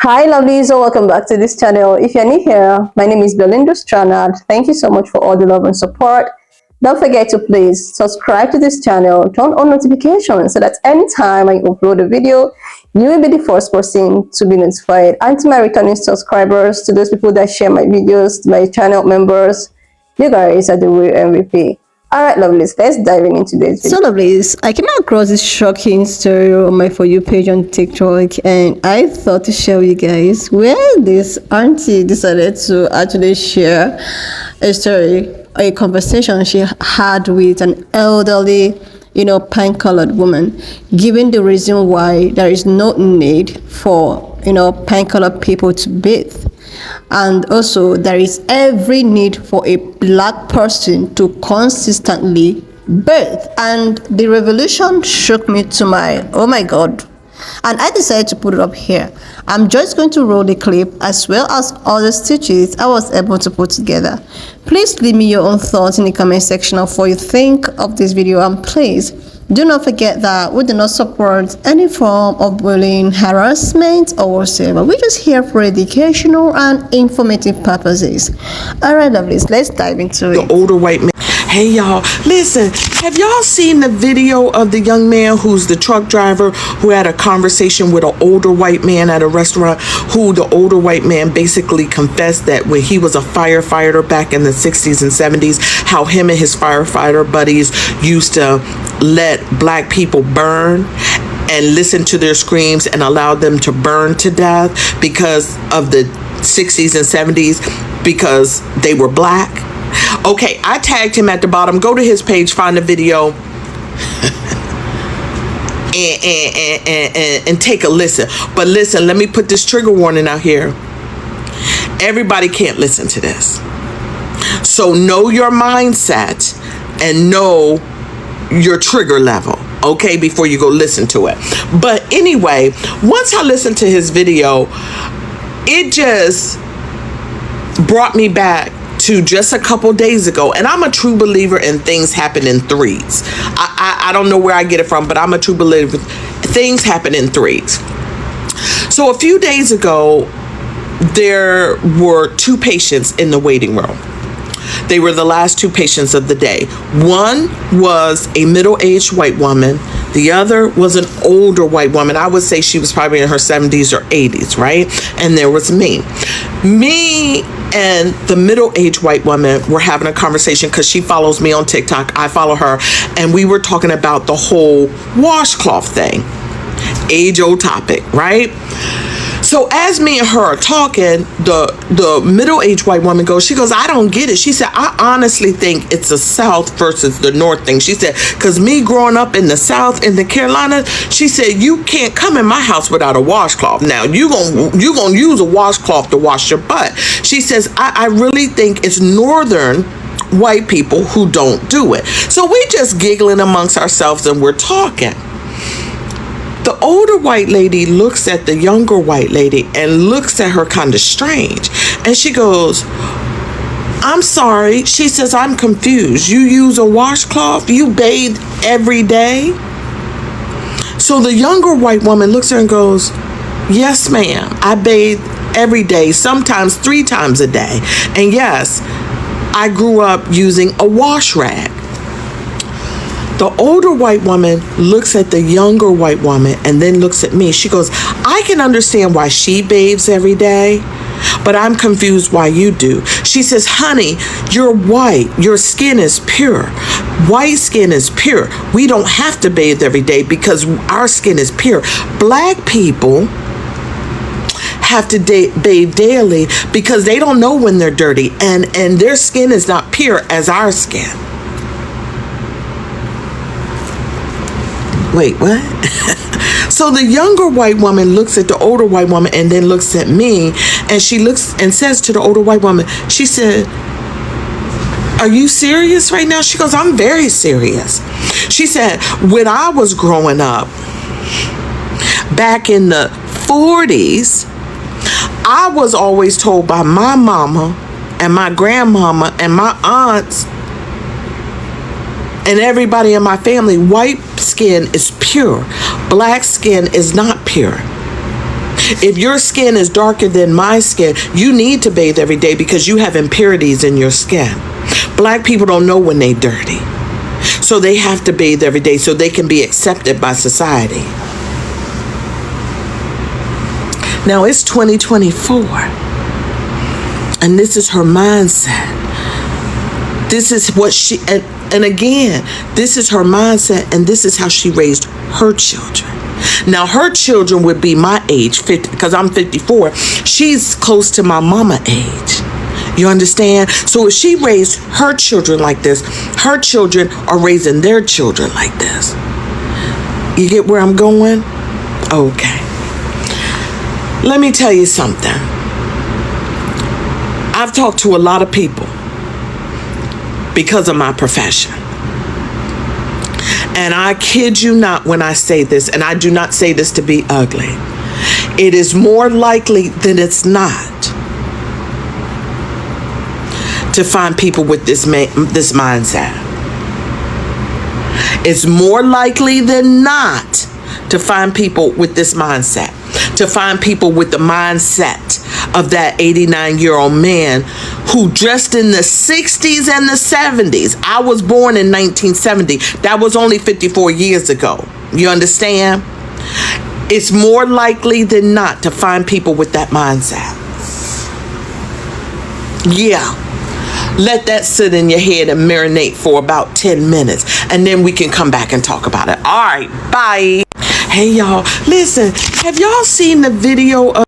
Hi lovelies, so welcome back to this channel. If you're new here, my name is Belinda Stranad. Thank you so much for all the love and support. Don't forget to please subscribe to this channel, turn on notifications so that anytime I upload a video, you will be the first person to be notified. And to my returning subscribers, to those people that share my videos, to my channel members, you guys are the real MVP. Alright lovelies, let's dive into this video. So lovelies, I came across this shocking story on my For You page on TikTok, and I thought to share with you guys where this auntie decided to actually share a story, a conversation she had with an elderly, pine-colored woman, giving the reason why there is no need for, pine-colored people to bathe. And also there is every need for a black person to consistently bathe. And the revelation shook me to my, oh my god, and I decided to put it up here. I'm just going to roll the clip as well as all the stitches I was able to put together. Please leave me your own thoughts in the comment section of what you think of this video, and please do not forget that we do not support any form of bullying, harassment, or whatsoever. We're just here for educational and informative purposes. Alright lovelies, let's dive into it. The older white man. Hey y'all, listen, have y'all seen the video of the young man who's the truck driver who had a conversation with an older white man at a restaurant, who the older white man basically confessed that when he was a firefighter back in the 60s and 70s, how him and his firefighter buddies used to let black people burn and listen to their screams and allow them to burn to death because of the 60s and 70s because they were black. Okay, I tagged him at the bottom. Go to his page, find the video, and take a listen. But listen, let me put this trigger warning out here. Everybody can't listen to this. So know your mindset and know your trigger level, okay, before you go listen to it. But anyway, once I listened to his video, it just brought me back to just a couple days ago. And I'm a true believer in things happen in threes. I don't know where I get it from, but I'm a true believer. Things happen in threes. So a few days ago, there were two patients in the waiting room. They were the last two patients of the day. One was a middle-aged white woman. The other was an older white woman. I would say she was probably in her 70s or 80s, right? And there was me. Me and the middle-aged white woman were having a conversation because she follows me on TikTok. I follow her. And we were talking about the whole washcloth thing. Age-old topic, right? So as me and her are talking, the middle-aged white woman goes, I don't get it. She said, I honestly think it's the South versus the North thing. She said, because me growing up in the South, in the Carolinas, she said, you can't come in my house without a washcloth. Now, you gonna use a washcloth to wash your butt. She says, I really think it's Northern white people who don't do it. So we just giggling amongst ourselves and we're talking. The older white lady looks at the younger white lady and looks at her kind of strange. And she goes, I'm sorry. She says, I'm confused. You use a washcloth? You bathe every day? So the younger white woman looks at her and goes, yes, ma'am. I bathe every day, sometimes 3 times a day. And yes, I grew up using a wash rag. The older white woman looks at the younger white woman and then looks at me. She goes, I can understand why she bathes every day, but I'm confused why you do. She says, honey, you're white. Your skin is pure. White skin is pure. We don't have to bathe every day because our skin is pure. Black people have to bathe daily because they don't know when they're dirty, and their skin is not pure as our skin. Wait, what? So the younger white woman looks at the older white woman and then looks at me, and she looks and says to the older white woman, she said, are you serious right now? She goes, I'm very serious. She said, when I was growing up back in the 40s, I was always told by my mama and my grandmama and my aunts and everybody in my family, white skin is pure. Black skin is not pure. If your skin is darker than my skin, you need to bathe every day because you have impurities in your skin. Black people don't know when they're dirty. So they have to bathe every day so they can be accepted by society. Now it's 2024. And this is her mindset. This is what she, and again, this is her mindset, and this is how she raised her children. Now her children would be my age, 50, because I'm 54. She's close to my mama age. You understand? So if she raised her children like this, her children are raising their children like this. You get where I'm going? Okay. Let me tell you something. I've talked to a lot of people because of my profession. And I kid you not when I say this, and I do not say this to be ugly. It is more likely than it's not to find people with this mindset. It's more likely than not to find people with this mindset, to find people with the mindset of that 89-year-old man who dressed in the 60s and the 70s. I was born in 1970. That was only 54 years ago. You understand? It's more likely than not to find people with that mindset. Yeah. Let that sit in your head and marinate for about 10 minutes. And then we can come back and talk about it. All right. Bye. Hey, y'all. Listen, have y'all seen the video of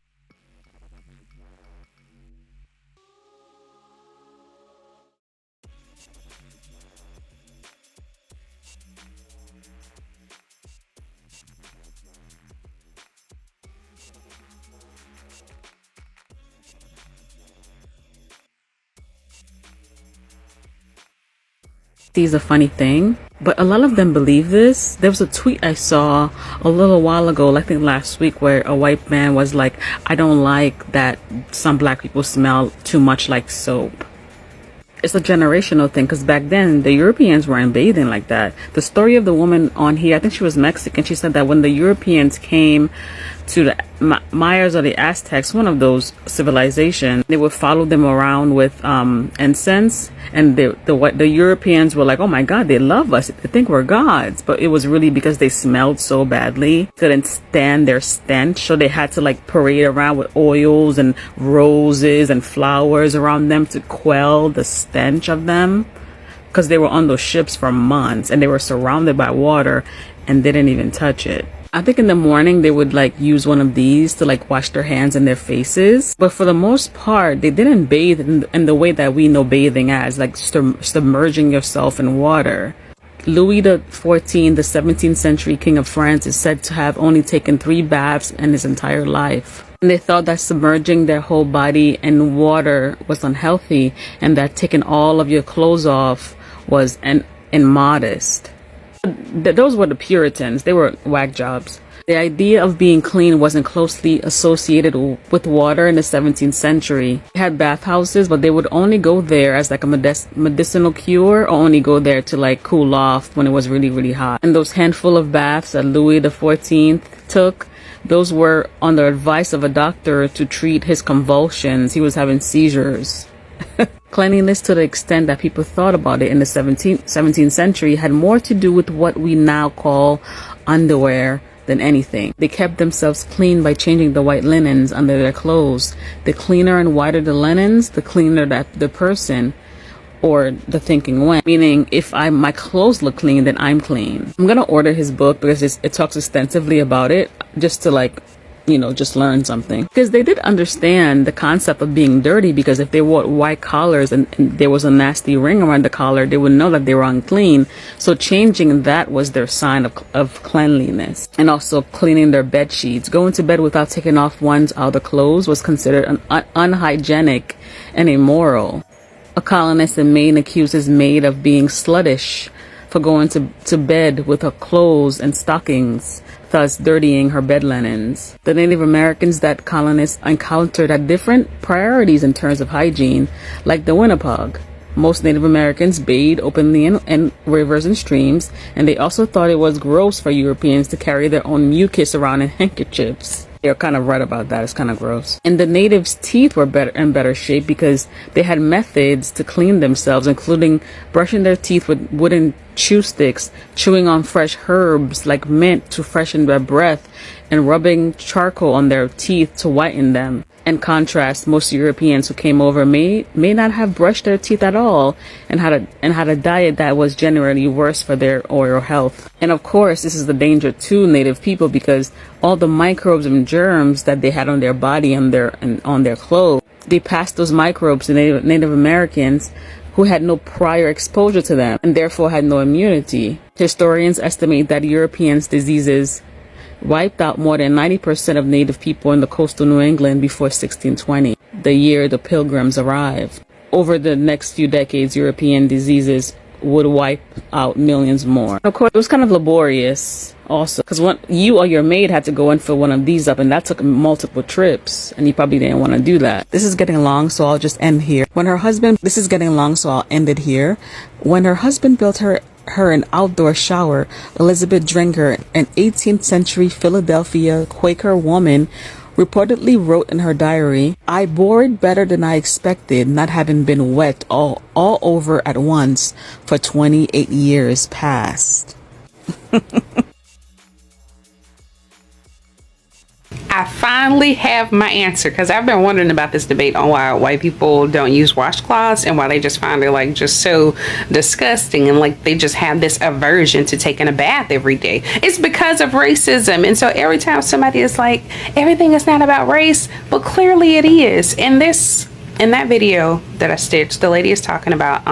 is a funny thing, but a lot of them believe this. There was a tweet I saw a little while ago, I think last week, where a white man was like, I don't like that some black people smell too much like soap. It's a generational thing, because back then the Europeans weren't bathing like that. The story of the woman on here, I think she was Mexican, she said that when the Europeans came to the Mayas or the Aztecs, one of those civilizations, they would follow them around with incense, and the Europeans were like, oh my God, they love us, they think we're gods. But it was really because they smelled so badly, couldn't stand their stench, so they had to like parade around with oils and roses and flowers around them to quell the stench of them, because they were on those ships for months and they were surrounded by water and they didn't even touch it. I think in the morning they would like use one of these to like wash their hands and their faces, but for the most part they didn't bathe in the way that we know bathing as, like submerging yourself in water. Louis XIV, the 17th century king of France, is said to have only taken 3 baths in his entire life. And they thought that submerging their whole body in water was unhealthy, and that taking all of your clothes off was immodest. Those were the Puritans. They were whack jobs. The idea of being clean wasn't closely associated with water in the 17th century. They had bathhouses, but they would only go there as like a medicinal cure, or only go there to like cool off when it was really, really hot. And those handful of baths that Louis XIV took, those were on the advice of a doctor to treat his convulsions. He was having seizures. Cleanliness, to the extent that people thought about it in the 17th century, had more to do with what we now call underwear than anything. They kept themselves clean by changing the white linens under their clothes. The cleaner and whiter the linens, the cleaner that the person or the thinking went. Meaning, if my clothes look clean, then I'm clean. I'm gonna order his book because it talks extensively about it, just to like, just learn something. Because they did understand the concept of being dirty, because if they wore white collars and there was a nasty ring around the collar, they would know that they were unclean. So changing that was their sign of cleanliness. And also cleaning their bed sheets. Going to bed without taking off one's outer clothes was considered unhygienic and immoral. A colonist in Maine accuses maid of being sluttish for going to bed with her clothes and stockings, thus dirtying her bed linens. The Native Americans that colonists encountered had different priorities in terms of hygiene, like the Winnebago. Most Native Americans bathed openly in rivers and streams, and they also thought it was gross for Europeans to carry their own mucus around in handkerchiefs. You're kind of right about that. It's kind of gross. And the natives' teeth were in better shape because they had methods to clean themselves, including brushing their teeth with wooden chew sticks, chewing on fresh herbs like mint to freshen their breath, and rubbing charcoal on their teeth to whiten them. In contrast, most Europeans who came over may not have brushed their teeth at all and had a diet that was generally worse for their oral health. And of course, this is the danger to native people because all the microbes and germs that they had on their body and on their clothes, they passed those microbes to Native Americans who had no prior exposure to them and therefore had no immunity. Historians estimate that Europeans' diseases wiped out more than 90% of native people in the coastal New England before 1620, the year the Pilgrims arrived. Over the next few decades, European diseases would wipe out millions more. Of course, it was kind of laborious also, because you or your maid had to go and fill one of these up, and that took multiple trips, and you probably didn't want to do that. This is getting long, so I'll just end here. This is getting long, so I'll end it here. When her husband built her an outdoor shower, Elizabeth Drinker, an 18th century Philadelphia Quaker woman, reportedly wrote in her diary, "I bore it better than I expected, not having been wet all over at once for 28 years past." I finally have my answer, because I've been wondering about this debate on why white people don't use washcloths and why they just find it like just so disgusting and like they just have this aversion to taking a bath every day. It's because of racism. And so every time somebody is like, everything is not about race, but clearly it is. In that video that I stitched, the lady is talking about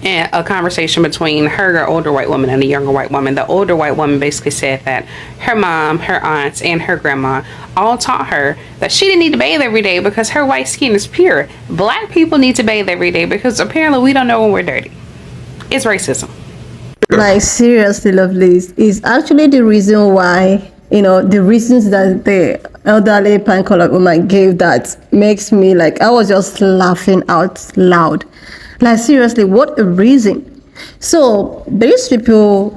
and a conversation between her, an older white woman, and a younger white woman. The older white woman basically said that her mom, her aunts, and her grandma all taught her that she didn't need to bathe every day because her white skin is pure. Black people need to bathe every day because apparently we don't know when we're dirty. It's racism. Like, seriously, lovelies, is actually the reason why, the reasons that the elderly pan-colored woman gave that makes me like, I was just laughing out loud. Like, seriously, what a reason. So these people,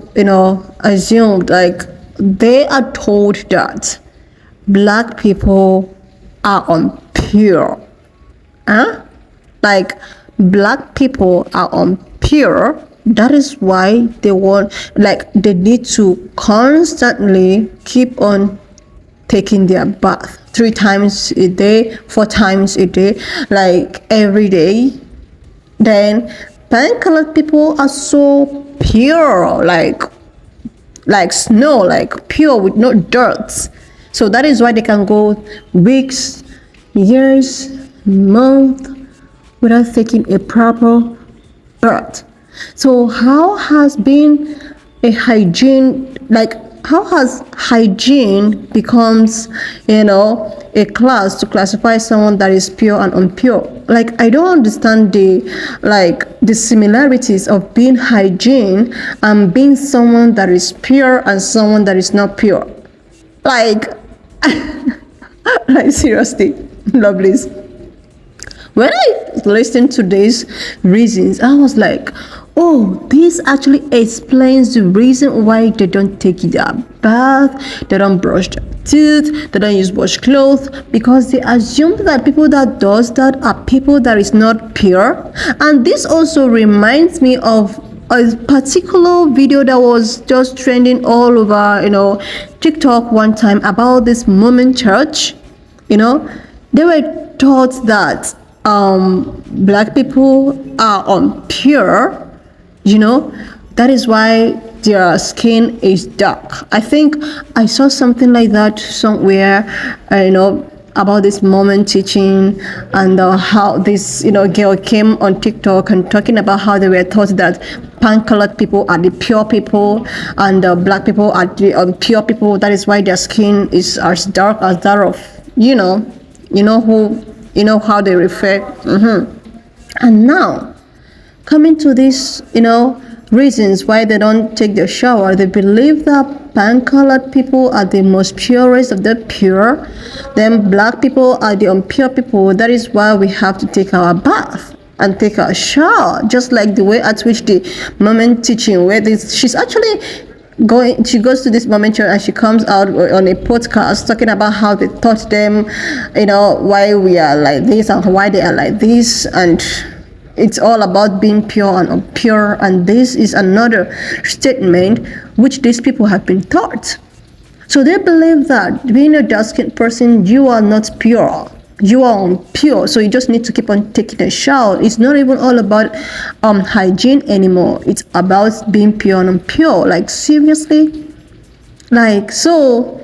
assumed, like, they are told that black people are impure. Like, black people are impure. That is why they need to constantly keep on taking their bath 3 times a day, 4 times a day, like every day. Then pan-colored people are so pure, like snow, like pure with no dirt. So that is why they can go weeks, years, months without taking a proper bath. So how has hygiene becomes, a class to classify someone that is pure and impure? Like, I don't understand the similarities of being hygiene and being someone that is pure and someone that is not pure. Like, like, seriously, lovelies. When I listened to these reasons, I was like, oh, this actually explains the reason why they don't take their bath, they don't brush their teeth, they don't use washcloth, because they assume that people that does that are people that is not pure. And this also reminds me of a particular video that was just trending all over, TikTok one time about this Mormon church. They were taught that black people are impure. That is why their skin is dark. I think I saw something like that somewhere, about this Mormon teaching and how this, girl came on TikTok and talking about how they were taught that pan-colored people are the pure people and black people are the impure people. That is why their skin is as dark as that of, how they refer. And now, coming to these, reasons why they don't take their shower, they believe that pan-colored people are the most purest of the pure, then black people are the impure people. That is why we have to take our bath and take our shower, just like the way at which the Mormon teaching, where she's actually she goes to this momentary and she comes out on a podcast talking about how they taught them, why we are like this and why they are like this, and it's all about being pure and impure. And this is another statement which these people have been taught. So they believe that being a dark-skinned person, you are not pure. You are impure, so you just need to keep on taking a shower. It's not even all about hygiene anymore. It's about being pure and impure. Like, seriously? Like, so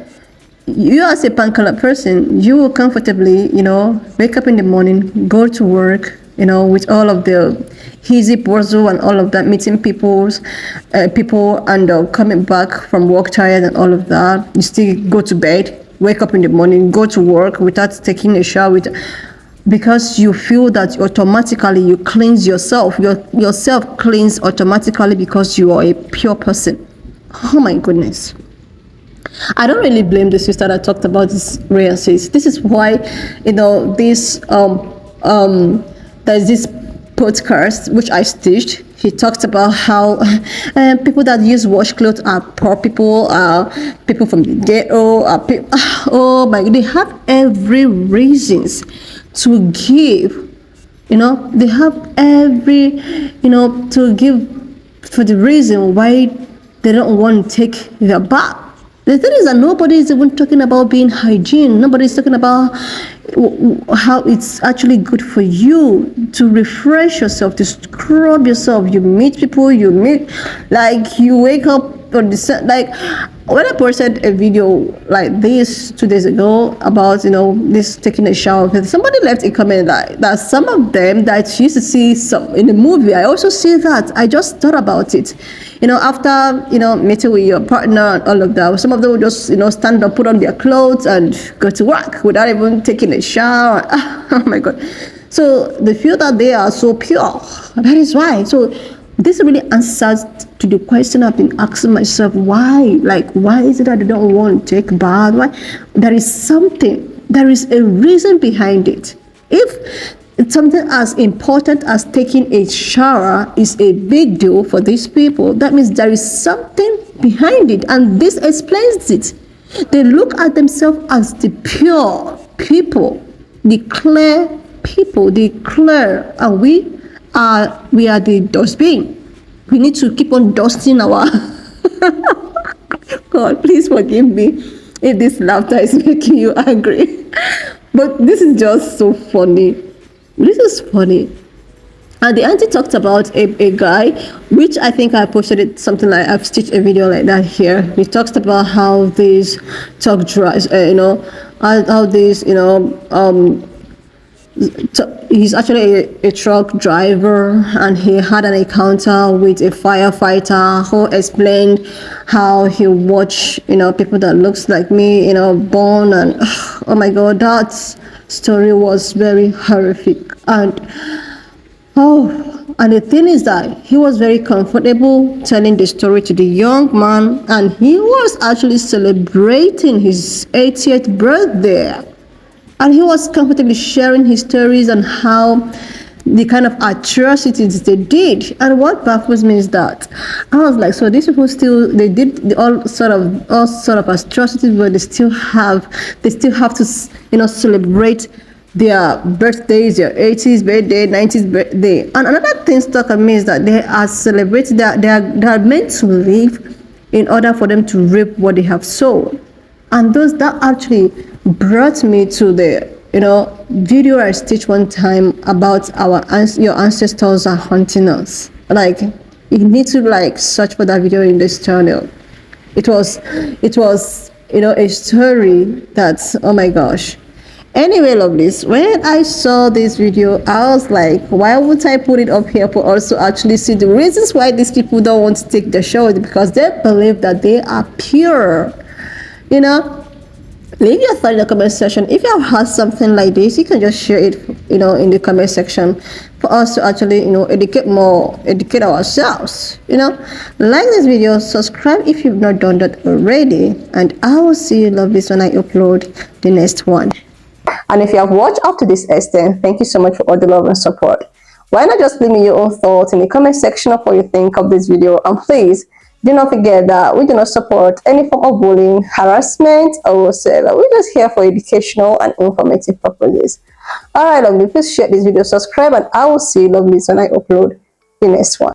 you as a pan-colored person, you will comfortably, wake up in the morning, go to work, with all of the easy puzzle and all of that, meeting people and coming back from work tired and all of that. You still go to bed, wake up in the morning, go to work without taking a shower, because you feel that automatically you cleanse yourself. Yourself cleans automatically because you are a pure person. Oh my goodness. I don't really blame the sister that talked about this races. This is why, this there's this podcast which I stitched. He talked about how people that use washcloth are poor people, people from the ghetto, oh my God, they have every reasons to give. They have every, to give for the reason why they don't want to take their bath. The thing is that nobody is even talking about being hygiene. Nobody is talking about how it's actually good for you to refresh yourself, to scrub yourself. You meet people, like you wake up on the, like when I posted a video like this 2 days ago about, this taking a shower, somebody left a comment that some of them that she used to see some in the movie, I also see that. I just thought about it. After, meeting with your partner and all of that, some of them will just, stand up, put on their clothes and go to work without even taking a shower. Oh my God. So they feel that they are so pure. That is why. So this really answers to the question I've been asking myself. Why? Like, why is it that they don't want to take a bath? Why? There is a reason behind it. If it's something as important as taking a shower is a big deal for these people, that means there is something behind it, and this explains it. They look at themselves as the pure people, the clear people, the clear, and we are the dustbin. We need to keep on dusting our God, please forgive me if this laughter is making you angry, but this is just so funny. This is funny. And the auntie talked about a guy, which I think I posted it something like, I've stitched a video like that here. He talks about how these truck drivers, how these, he's actually a truck driver, and he had an encounter with a firefighter who explained how he watched, people that looks like me, born, and oh my God, that story was very horrific. And the thing is that he was very comfortable telling the story to the young man, and he was actually celebrating his 80th birthday. And he was comfortably sharing his stories and how the kind of atrocities they did. And what baffles me is that I was like, so these people they did all sort of atrocities, but they still have to, celebrate their birthdays, their 80s birthday, 90s birthday. And another thing stuck on me is that they are celebrating that they are meant to live in order for them to reap what they have sown. And that actually brought me to the video I stitched one time about your ancestors are hunting us. Like, you need to search for that video in this channel. It was a story that's, oh my gosh. Anyway, lovelies, when I saw this video, I was like, why would I put it up here for us to actually see the reasons why these people don't want to take the show? Because they believe that they are pure. Leave your thought in the comment section. If you have heard something like this, you can just share it, in the comment section for us to actually, educate ourselves. Like this video, subscribe if you've not done that already, and I will see you lovelies when I upload the next one. And if you have watched up to this extent, thank you so much for all the love and support. Why not just leave me your own thoughts in the comment section of what you think of this video, and please Do not forget that we do not support any form of bullying, harassment, or whatsoever. We're just here for educational and informative purposes. Alright, lovely, please share this video, subscribe, and I will see you lovelies when I upload the next one.